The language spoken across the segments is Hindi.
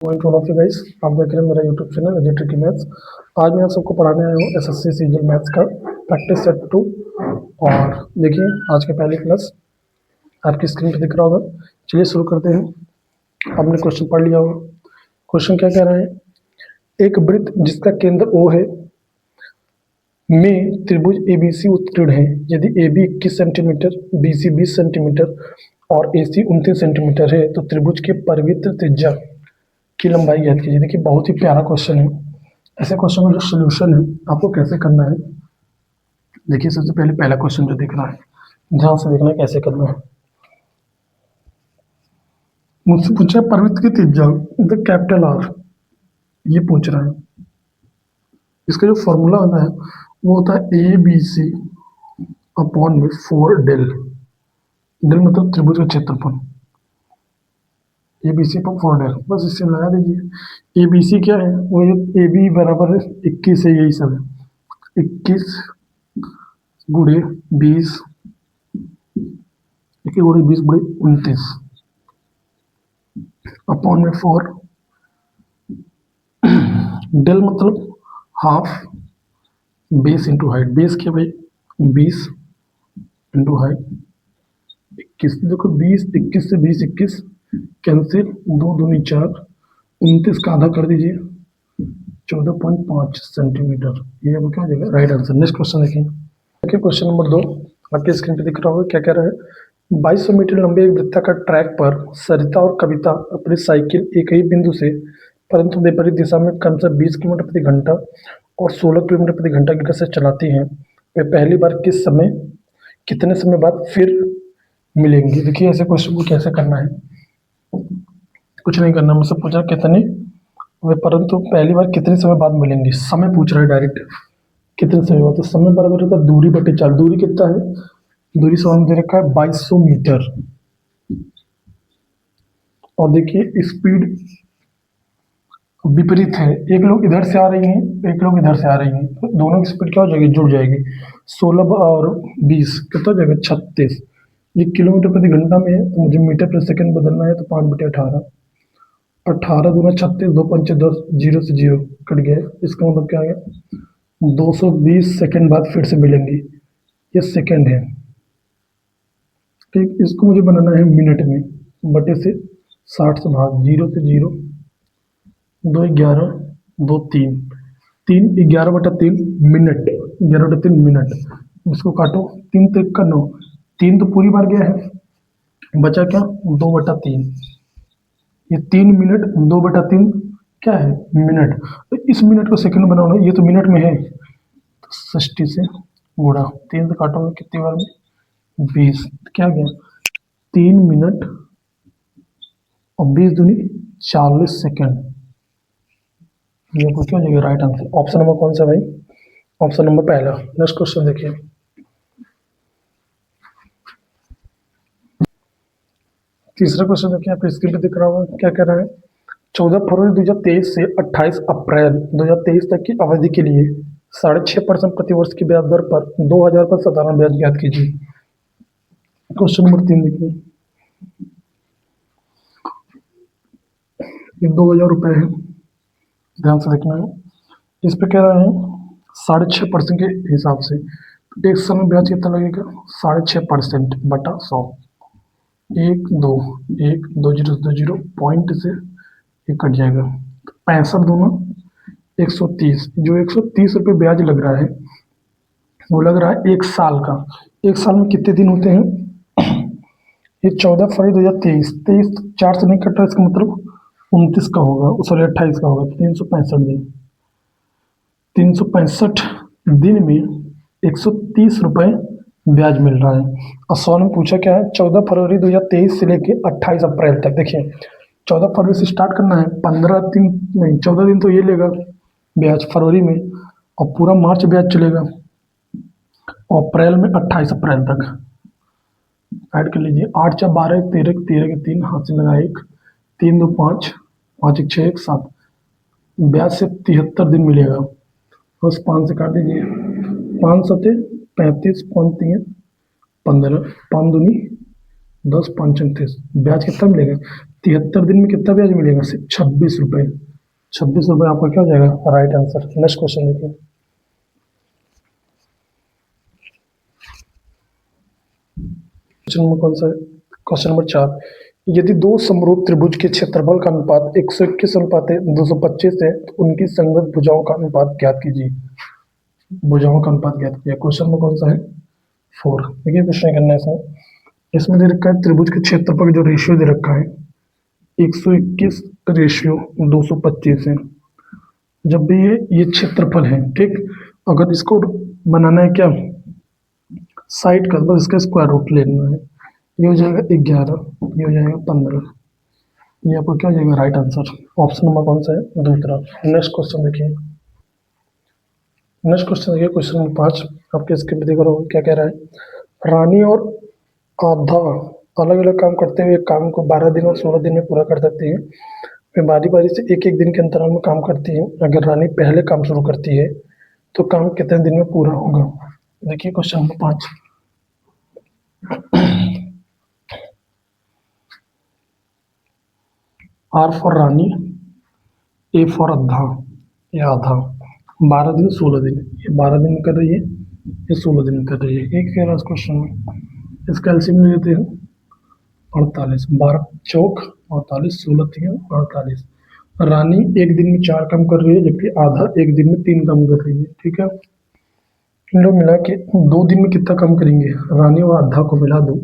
Morning to all of you guys. आप देख रहे हैं मेरा YouTube channel Ajay tricky maths. आज मैं आप सबको पढ़ाने आया हूँ एसएससी सीजीएल मैथ्स का प्रैक्टिस सेट 2। और देखिए आज का पहली क्लास आपकी स्क्रीन पे दिख रहा होगा। चलिए शुरू करते हैं। आपने क्वेश्चन पढ़ लिया होगा। क्वेश्चन क्या कह रहा है, एक वृत्त जिसका केंद्र O है में त्रिभुज ABC उत्कीर्ण है। यदि AB 21 सेंटीमीटर, BC 20 सेंटीमीटर और AC 29 सेंटीमीटर है तो त्रिभुज के परिवृत्त त्रिज्या की लंबाई ज्ञात कीजिए। देखिए बहुत ही प्यारा क्वेश्चन है। ऐसे क्वेश्चन का जो सोल्यूशन है आपको कैसे करना है, देखिए सबसे पहले पहला क्वेश्चन जो दिख रहा है ध्यान से देखना है कैसे करना है। मुझसे पूछा है परिवृत्त की त्रिज्या द कैपिटल R, ये पूछ रहा है। इसका जो फॉर्मूला होता है वो होता है ABC अपॉन में 4 डेल। डेल मतलब त्रिभुज का क्षेत्रफल, ABC पर 4 डेल, बस इससे लगा दीजिए। ABC क्या है, वो AB बराबर है 21 है, यही सब है। 21 गुणे 20, 21 गुणे 20 गुणे 29 अपॉन में 4। डेल मतलब half, base into height. Base क्या भाई 20 इंटू हाइट 21। देखो 20 21 से 20 21 कैंसिल, 2 दूनी 4, 29 का आधा कर दीजिए 14.5 सेंटीमीटर। ये अब क्या हो जाएगा राइट आंसर। नेक्स्ट क्वेश्चन देखिए क्वेश्चन नंबर 2 आपके स्क्रीन पे दिख रहा होगा। क्या कह रहा है, 2200 मीटर लंबे एक वृत्ताकार ट्रैक पर सरिता और कविता अपनी साइकिल एक ही बिंदु से परंतु विपरीत दिशा में क्रमशः 20 किलोमीटर प्रति घंटा और 16 किलोमीटर प्रति घंटा की गति से चलाती हैं। वे पहली बार किस समय कितने समय बाद फिर मिलेंगी। देखिए ऐसे क्वेश्चन को कैसे करना है, कुछ नहीं करना, मुझसे पूछा कितने वे परंतु पहली बार कितने समय बाद मिलेंगी। समय पूछ रहा है डायरेक्ट, कितने समय बाद। तो समय बराबर होता है दूरी बटे 4। दूरी कितना है, दूरी सवाल में दे रखा है 2200 मीटर। और देखिए स्पीड विपरीत है, एक लोग इधर से आ रही हैं, एक लोग इधर से आ रही हैं, तो दोनों की स्पीड क्या हो जाएगी, जुड़ जाएगी। 16 और 20 कितना हो जाएगा 36। ये किलोमीटर प्रति घंटा में है तो मुझे मीटर प्रति सेकंड बदलना है, तो 5/18। 18 दूना 36, 2 पंचे 10, 0 से 0 कट गया। इसका मतलब क्या आ गया, 220 सेकंड बाद फिर से मिलेंगी। ये सेकंड है, ठीक। इसको मुझे बनाना है मिनट में, बटे से 60 से भाग, 0 से 0, 2 11 2 3, 3 11/3 मिनट, 11/3 मिनट। इसको काटो, 3 तो 1 का 9, 3 तो पूरी बार गया है, बचा क्या 2/3। ये 3 मिनट 2/3 क्या है मिनट। तो इस मिनट को सेकंड बनाओ ना, ये तो मिनट में है, तो 60 से गुणा 3 से काटोगे कितनी बार में 20, क्या गया 3 मिनट और 20 दूनी 40 सेकंड। ये आपको क्या हो जाएगा राइट आंसर। ऑप्शन नंबर कौन सा भाई, ऑप्शन नंबर पहला। नेक्स्ट क्वेश्चन देखिए, तीसरा क्वेश्चन देखिए आपको स्क्रीन पे दिख रहा होगा। क्या कह रहा है, 14 फरवरी 2023 से 28 अप्रैल 2023 तक की अवधि के लिए 6.5% प्रतिवर्ष की ब्याज दर पर 2000 पर साधारण ब्याज ज्ञात कीजिए। क्वेश्चन नंबर 3 देखिए, ये 2000 रुपये है, ध्यान से देखना है। इस पे कह रहा है 6.5% के हिसाब से एक साल में ब्याज कितना लगेगा, 6.5% बटा 100। 1 2 1 2 0 2 0 पॉइंट से ये कट जाएगा, 65 दूना 130। जो 130 रुपये ब्याज लग रहा है वो लग रहा है 1 साल का। 1 साल में कितने दिन होते हैं, ये 14 फरवरी 2023, 23 4 से नहीं कट रहा, इसका मतलब 29 का होगा, सॉरी 28 का होगा, 365 दिन। 365 दिन में 130 रुपये ब्याज मिल रहा है। और सवाल में पूछा क्या है, 14 फरवरी 2023 से लेकर 28 अप्रैल तक। देखिए 14 फरवरी से स्टार्ट करना है, 15 दिन नहीं 14 दिन तो ये लेगा ब्याज फरवरी में, और पूरा मार्च ब्याज चलेगा, और अप्रैल में 28 अप्रैल तक। ऐड कर लीजिए, 8 4 12 13 13 के 3 हाथ से लगा 1, 3 2 5 5 1 6 1 7, ब्याज से 73 दिन मिलेगा। बस 5 से काट दीजिए, 5 7 35 5 3 15, 5 दूनी 10 5 29, ब्याज कितना मिलेगा? 73 दिन में कितना ब्याज मिलेगा? सिर्फ 26 रुपये। 26 रुपये आपका क्या हो जाएगा? Right answer. नेक्स्ट क्वेश्चन देखिए। क्वेश्चन नंबर कौन सा है? Question number 4। यदि दो समरूप त्रिभुज के क्षेत्रफल का अनुपात 121 अनुपात 225 है तो उनकी संगत भुजाओं का अनुपात ज्ञात कीजिए। भुजाओं का अनुपात ज्ञात कीजिए। क्वेश्चन नंबर कौन सा है? 4। देखिए क्वेश्चन करना है इसमें दे रखा है त्रिभुज के क्षेत्रफल का जो रेशियो दे रखा है 121 रेशियो 225 है। जब भी ये क्षेत्रफल है, ठीक, अगर इसको बनाना है क्या, साइड का, बस इसका स्क्वायर रूट लेना है। ये हो जाएगा 11, ये हो जाएगा 15, ये आपको क्या हो जाएगा? Right answer. ऑप्शन नंबर कौन सा है? दूसरा। नेक्स्ट क्वेश्चन देखिए। नेक्स्ट क्वेश्चन देखिए, क्वेश्चन नंबर 5। आपके स्क्रीन पे देख रहे हो क्या कह रहा है? रानी और आधा अलग अलग काम करते हुए काम को 12 दिन और 16 दिन में पूरा कर सकती है। वे बारी बारी से एक एक दिन के अंतराल में काम करती है। अगर रानी पहले काम शुरू करती है तो काम कितने दिन में पूरा होगा? देखिए क्वेश्चन नंबर 5। आर फॉर रानी, ए फॉर आधा, ये आधा। 12 दिन 16 दिन, ये 12 दिन में कर रही है, ये 16 दिन में कर रही है। एक कह रहा है इस क्वेश्चन में, इसका एलसीएम ले लेते हैं। 48, 12 चौक 48, 16 3 48। रानी एक दिन में 4 काम कर रही है जबकि आधा एक दिन में 3 काम कर रही है। ठीक है, इन लोग मिला के 2 दिन में कितना काम करेंगे? रानी और आधा को मिला दो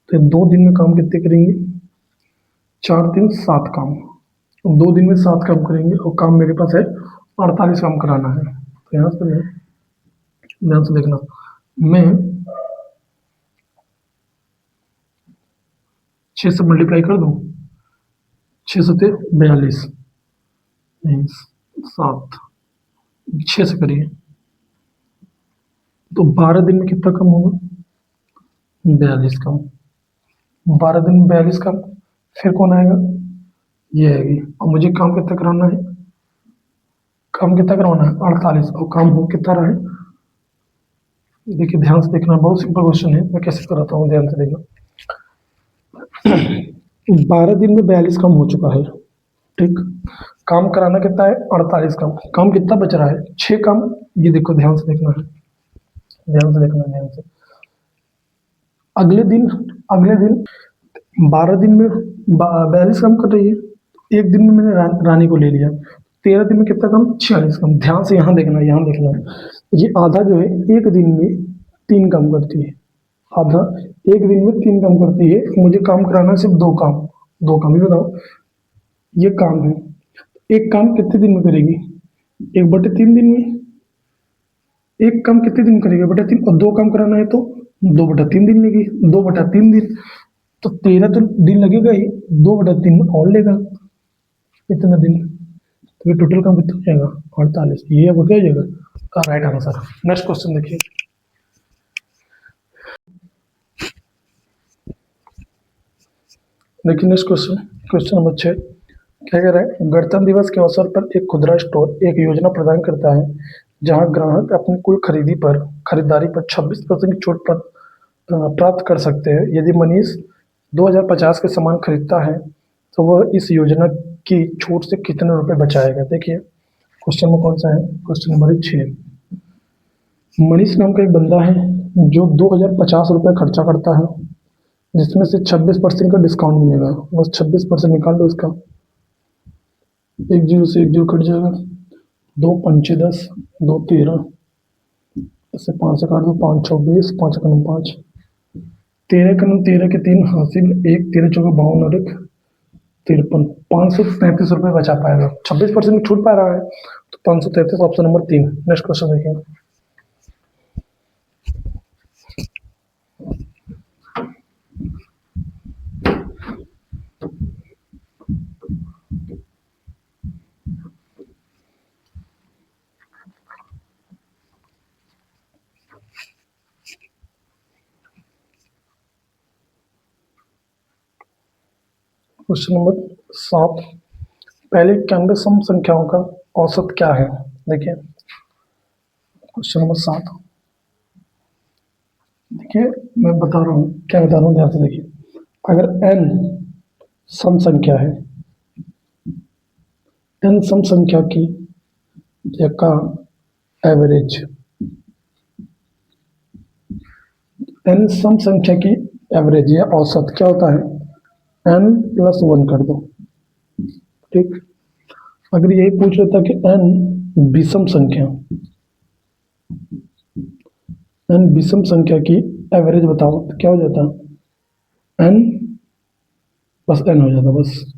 तो 2 दिन में काम कितने करेंगे? 4 दिन 7 काम। 2 दिन में 7 काम करेंगे और काम मेरे पास है 48 काम कराना है। तो यहाँ से ध्यान से देखना, मैं 6 से मल्टीप्लाई कर दूं, 6 से 42, 7, 6 से करिए तो 12 दिन में कितना कम होगा? 42 कम। 12 दिन में 42 कम, फिर कौन आएगा? ये आएगी। और मुझे काम कितना कराना है? काम कितना करवाना है? 48। और काम हो कितना रहा है? देखिए ध्यान से देखना, बहुत सिंपल क्वेश्चन है, मैं कैसे कराता हूँ, ध्यान से देखना। 12 दिन में 42 काम हो चुका है, ठीक। काम कराना कितना है? 48 काम। काम कितना बच रहा है? 6 काम। ये देखो ध्यान से देखना है, ध्यान से देखना, ध्यान से। अगले दिन 12 दिन में 42 काम कर रही है, एक दिन में मैंने रानी को ले लिया, 13 दिन में कितना काम? 46 काम। ध्यान से यहाँ देखना, यहाँ देखना। ये आधा जो है एक दिन में 3 काम करती है, आधा एक दिन में 3 काम करती है। मुझे काम कराना है सिर्फ 2 काम, 2 काम। ये बताओ, ये काम है, एक काम कितने दिन में करेगी? 1/3 दिन में। एक काम कितने दिन करेगी? 1/3। और 2 काम कराना है तो 2/3 दिन लेगी, 2/3 दिन तो 13 तो दिन लगेगा ही, 2/3 और लेगा इतना दिन, तो ये टोटल काम कितना हो जाएगा? 48। ये अब क्या हो जाएगा? का राइट आंसर। नेक्स्ट क्वेश्चन देखिए। देखिए नेक्स्ट क्वेश्चन, क्वेश्चन नंबर 6। क्या कह रहा है? गणतंत्र दिवस के अवसर पर एक खुदरा स्टोर एक योजना प्रदान करता है जहां ग्राहक अपनी कुल खरीदारी पर 26% की छूट पर प्राप्त कर सकते हैं। यदि मनीष 2050 के सामान खरीदता है तो वह इस योजना की छूट से कितने रुपए बचाएगा? देखिए क्वेश्चन में कौन सा है? Question number 6। मनीष नाम का एक बंदा है जो 2050 रुपये खर्चा करता है, जिसमें से 26% का डिस्काउंट मिलेगा। बस 26% निकाल लो इसका, 1 जीरो से 1 जीरो कट जाएगा, 2 पंचे 10, 2 13, इससे 5 से काट दो, 5 6 20, 5 कम 5, 13 कम 13 के 3 हासिल, 1 13 चौका 52 और 1 53, 533 रुपये बचा पाएगा। 26% छूट पा रहा है तो 533, ऑप्शन नंबर 3। नेक्स्ट क्वेश्चन देखिए। Question number 7। पहले इक्यानवे सम संख्याओं का औसत क्या है? देखिए क्वेश्चन नंबर 7। देखिए मैं बता रहा हूँ, क्या बता रहा हूँ, ध्यान से देखिए। अगर n सम संख्या है, n सम संख्या की का एवरेज, n सम संख्या की एवरेज या औसत क्या होता है, n प्लस 1 कर दो। ठीक, अगर यही पूछ लेता कि n विषम संख्या, n विषम संख्या की एवरेज बताओ तो क्या हो जाता, n बस n हो जाता बस।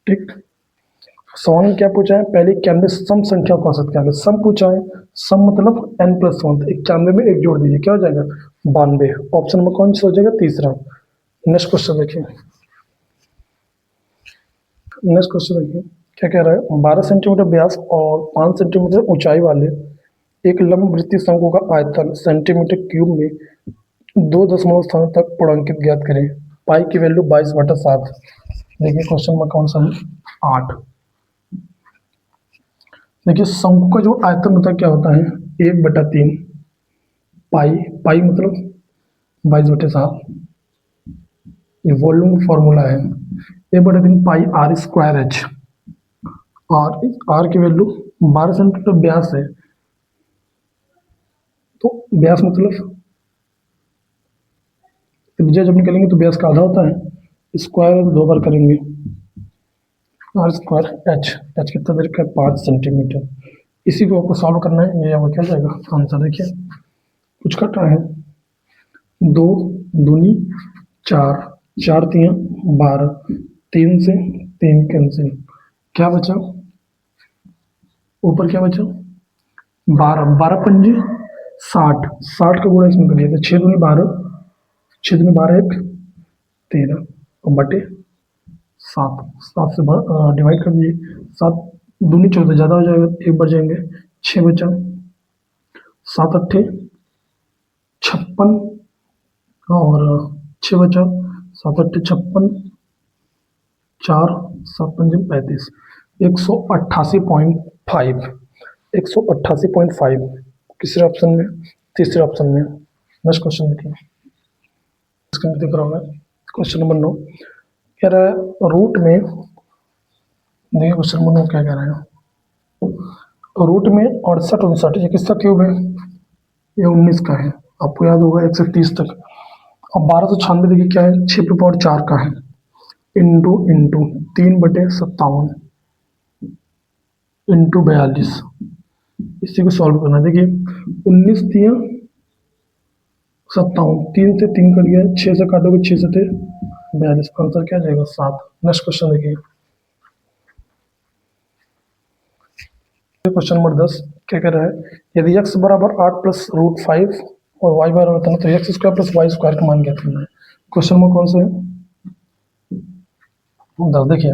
ठीक, सवाल में क्या पूछा है, पहले 91 सम संख्या का औसत क्या है, सम पूछा है, सम मतलब n प्लस 1, तो 91 में एक जोड़ दीजिए क्या हो जाएगा, 92। ऑप्शन नंबर कौन सा हो जाएगा, तीसरा। नेक्स्ट क्वेश्चन देखिए, नेक्स्ट क्वेश्चन देखिए क्या कह रहा है, 12 सेंटीमीटर व्यास और 5 सेंटीमीटर ऊंचाई वाले एक लंब वृत्तीय शंकु का आयतन सेंटीमीटर क्यूब में 2 स्थानों तक पूर्णांकित ज्ञात करें, पाई की वैल्यू 22/7। देखिए क्वेश्चन में कौन सा है, 8। देखिए शंकु का जो आयतन होता है क्या होता है, 1/3 पाई, पाई मतलब 22/7, ये वॉल्यूम फॉर्मूला है, 1/3 पाई आर स्क्वायर एच, और आर की वैल्यू 12 सेंटीमीटर व्यास है, तो व्यास मतलब त्रिज्या जब निकलेंगे तो व्यास का आधा होता है, स्क्वायर 2 बार करेंगे, आर स्क्वायर एच, एच कितना देर का 5 सेंटीमीटर। इसी को आपको सॉल्व करना है, ये आपको क्या जाएगा आंसर, देखिए कुछ कट रहा है, 2 दूनी 4, 4 तियां 12, 3 से 3 कैंसिल, क्या बचा ऊपर, क्या बचा 12, 12 पंजे 60, 60 का गुणा इसमें करिए तो 6 दूनी 12, 6 दूनी 12 1 13 और बटे 7, 7 से डिवाइड कर दीजिए, 7 दूनी 14 ज़्यादा हो जाएगा, एक बढ़ जाएंगे, 6 बचा, 7 अट्ठे 56 और 6 बचा, 7 अट्ठे 56, 4 7 पंजे 35, 188.5, 188.5 किसरे ऑप्शन में, तीसरे ऑप्शन में। नेक्स्ट क्वेश्चन देखिए, इसका दिख रहा होगा, क्वेश्चन नंबर 9 कह रहा है रूट में, देखिए क्वेश्चन नंबर 9 क्या कह रहा है, रूट में 68 59, ये किसका क्यूब है, ये 19 का है, आपको याद होगा 1 से 30 तक, और 1296 देखिए क्या है, 6 पे पावर 4 का है, इंटू इंटू 3/57 इंटू 42, इसी को सॉल्व करना है। देखिए 19 तियां 57, 3 से 3 कट गया, 6 से काटोगे 6 से 42, आंसर क्या जाएगा 7। नेक्स्ट क्वेश्चन देखिए, क्वेश्चन नंबर 10 क्या कह रहा है, यदि x बराबर 8 प्लस रूट 5 और y बराबर होता है तो x square plus y square का मान ज्ञात करना है। क्वेश्चन नंबर कौन सा है, 10। देखिए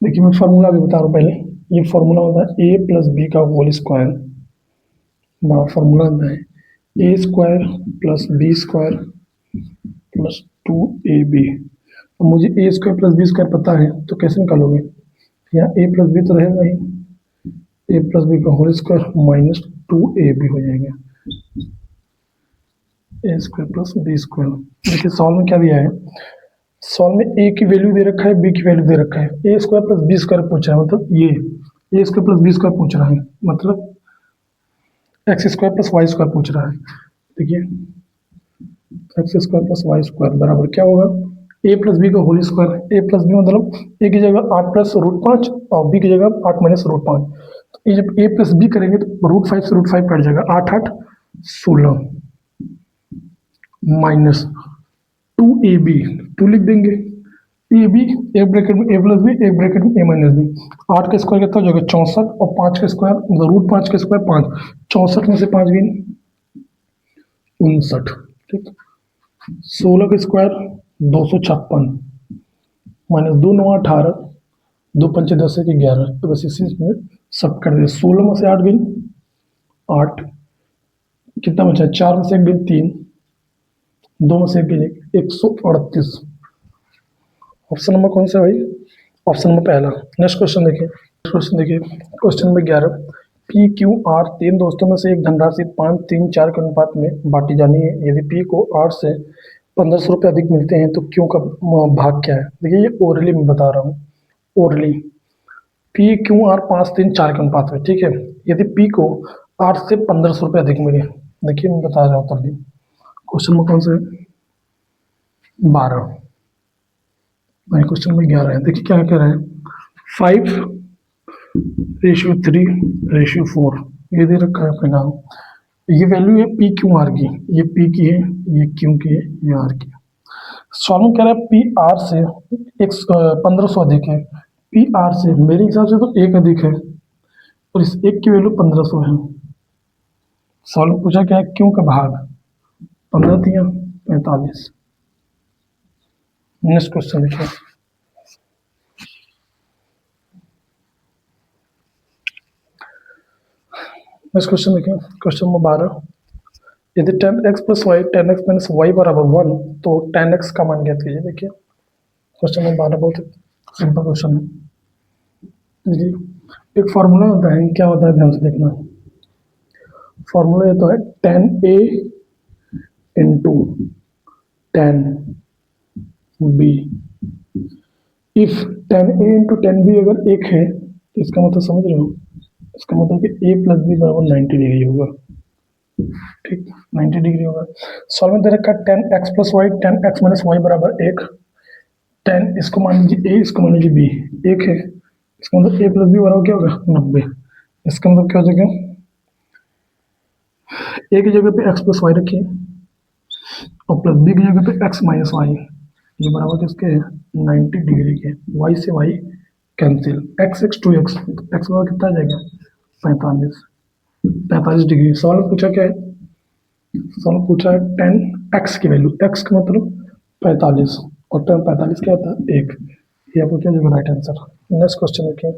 देखिए मैं फार्मूला भी बता रहा हूँ पहले, ये फार्मूला होता है a प्लस बी का होल स्क्वायर, फार्मूला होता है a square plus b square plus 2ab। अब मुझे a square plus b square पता है तो कैसे निकालोगे, यहाँ a प्लस बी तो रहेगा ही, a प्लस बी का होल स्क्वायर माइनस 2ab हो जाएगा, ए स्क्वायर प्लस बी स्क्वायर। देखिए सॉल्व में क्या दिया है, सॉल्व में ए की वैल्यू दे रखा है, बी की वैल्यू दे रखा है, a square plus b square पूछ रहा है, मतलब ये a square plus b square पूछ रहा है, मतलब x square plus y square पूछ रहा है। देखिए x square plus y square बराबर क्या होगा, ए प्लस बी का whole square, a plus b मतलब ए की जगह 8 प्लस रूट 5 और बी की जगह 8 माइनस रूट 5, तो ये जब ए प्लस बी करेंगे तो रूट 5 से रूट 5 कट जाएगा, 8 8 16 माइनस 2ab, 2 लिख देंगे, ए बी एक ब्रैकेट में ए प्लस बी, एक ब्रैकेट में ए माइनस बी, 8 का स्क्वायर कितना हो जाएगा 64 और 5 का स्क्वायर मतलब रूट 5 का स्क्वायर 5, 64 में से 5 गिन 59, ठीक, 16 का स्क्वायर 256 माइनस 2 9 18, 2 पंचे 10 1 11, तो बस इसी में सब कर दिया, 16 में से 8 गिन 8, कितना बचा 4 में से 1 गिन 3, 2 में से 1 गिन 138। ऑप्शन नंबर कौन सा भाई, ऑप्शन नंबर पहला। नेक्स्ट क्वेश्चन देखिए, question number 11, P Q R 3 दोस्तों में से एक धनराशि 5 3 4 के अनुपात में बांटी जानी है, यदि पी को आर से 1500 रुपये अधिक मिलते हैं तो क्यों का भाग क्या है? देखिए ये ओरली मैं बता रहा हूँ, ओरली पी क्यू आर 5 3 4 के अनुपात में, ठीक है। यदि पी को 8 से 1500 रुपये अधिक मिले, देखिए मैं बता रहा हूँ तभी। क्वेश्चन में कौन सा है? 12, नहीं क्वेश्चन में 11 है। देखिए क्या कह रहे हैं, 5:3:4 ये दे रखा है अपने नाम। ये वैल्यू है पी क्यू आर की, ये पी की है, ये क्यू की है, ये आर की। सॉल्व कह रहा है पी आर से 1500 अधिक है, पी आर से मेरे हिसाब से तो एक अधिक है और इस एक की वैल्यू 1500 है। सॉल्व पूछा क्या है, क्यों का भाग 15 दिया 45। नेक्स्ट क्वेश्चन देखिए, नेक्स्ट क्वेश्चन देखिए, क्वेश्चन नंबर 12। यदि 10x plus Y 10x minus Y बराबर 1 तो 10x का मान ज्ञात कीजिए। देखिए क्वेश्चन नंबर 12 बहुत सिंपल क्वेश्चन है। देखिए एक फॉर्मूला होता है, क्या होता है ध्यान से देखना। फॉर्मूला ये तो है 10a into 10b। If 10a into 10b अगर एक है तो इसका मतलब समझ रहे हो, इसका मतलब कि a प्लस बी बराबर 90 डिग्री होगा, ठीक 90 डिग्री होगा। सॉल्व में दे रखा है 10x plus Y 10x minus Y बराबर 1। 10 इसको मान लीजिए a, इसको मान लीजिए b, एक है, इसका मतलब a प्लस बी बराबर क्या होगा 90। इसका मतलब क्या हो जाएगा, a की जगह पे x प्लस वाई रखिए और प्लस बी की जगह पे x माइनस वाई, ये बराबर किसके हैं 90 डिग्री के। y से y cancel, x x 2x, x बराबर कितना आ जाएगा 45 डिग्री। सवाल पूछा क्या है, सवाल पूछा है 10x की वैल्यू, x का मतलब 45 और 10 45 क्या होता है 1। ये आपको क्या देगा राइट आंसर। नेक्स्ट क्वेश्चन देखिए,